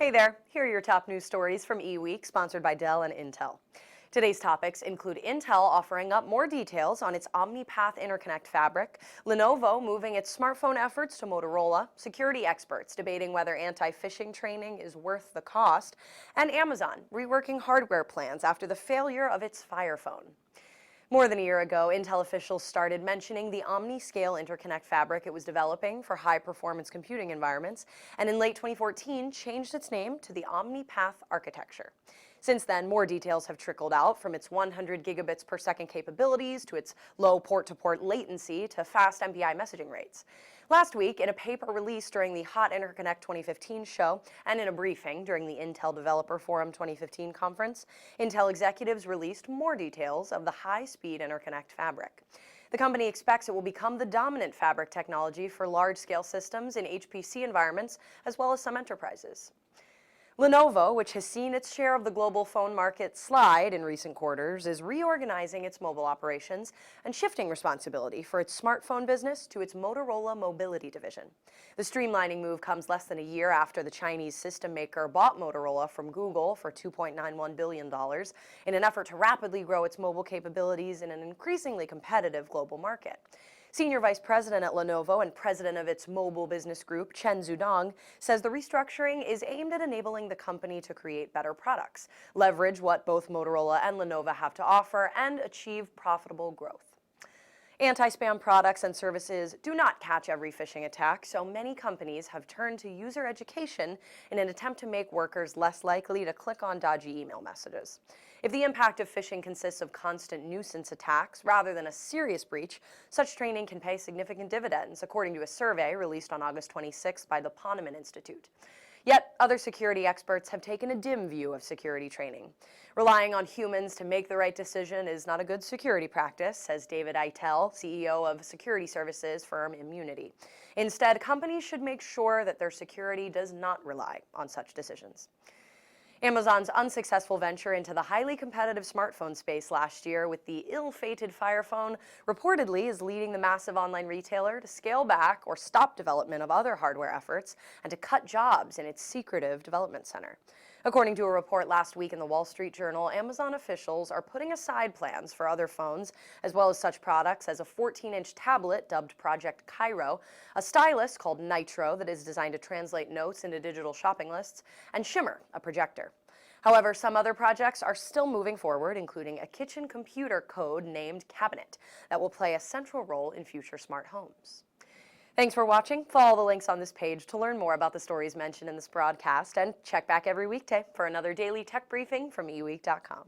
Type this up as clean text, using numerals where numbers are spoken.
Hey there, here are your top news stories from eWEEK, sponsored by Dell and Intel. Today's topics include Intel offering up more details on its Omni-Path Interconnect fabric, Lenovo moving its smartphone efforts to Motorola, security experts debating whether anti-phishing training is worth the cost, and Amazon reworking hardware plans after the failure of its Fire Phone. More than a year ago, Intel officials started mentioning the Omni-Scale interconnect fabric it was developing for high-performance computing environments, and in late 2014 changed its name to the Omni-Path architecture. Since then, more details have trickled out, from its 100 gigabits per second capabilities to its low port-to-port latency to fast MPI messaging rates. Last week, in a paper released during the Hot Interconnect 2015 show and in a briefing during the Intel Developer Forum 2015 conference, Intel executives released more details of the high-speed interconnect fabric. The company expects it will become the dominant fabric technology for large-scale systems in HPC environments, as well as some enterprises. Lenovo, which has seen its share of the global phone market slide in recent quarters, is reorganizing its mobile operations and shifting responsibility for its smartphone business to its Motorola Mobility division. The streamlining move comes less than a year after the Chinese system maker bought Motorola from Google for $2.91 billion in an effort to rapidly grow its mobile capabilities in an increasingly competitive global market. Senior Vice President at Lenovo and President of its mobile business group, Chen Zudong, says the restructuring is aimed at enabling the company to create better products, leverage what both Motorola and Lenovo have to offer, and achieve profitable growth. Anti-spam products and services do not catch every phishing attack, so many companies have turned to user education in an attempt to make workers less likely to click on dodgy email messages. If the impact of phishing consists of constant nuisance attacks rather than a serious breach, such training can pay significant dividends, according to a survey released on August 26 by the Ponemon Institute. Yet, other security experts have taken a dim view of security training. Relying on humans to make the right decision is not a good security practice, says David Eitel, CEO of security services firm Immunity. Instead, companies should make sure that their security does not rely on such decisions. Amazon's unsuccessful venture into the highly competitive smartphone space last year with the ill-fated Fire Phone reportedly is leading the massive online retailer to scale back or stop development of other hardware efforts and to cut jobs in its secretive development center. According to a report last week in the Wall Street Journal, Amazon officials are putting aside plans for other phones, as well as such products as a 14-inch tablet dubbed Project Cairo, a stylus called Nitro that is designed to translate notes into digital shopping lists, and Shimmer, a projector. However, some other projects are still moving forward, including a kitchen computer code named Cabinet that will play a central role in future smart homes. Thanks for watching. Follow the links on this page to learn more about the stories mentioned in this broadcast, and check back every weekday for another daily tech briefing from eWEEK.com.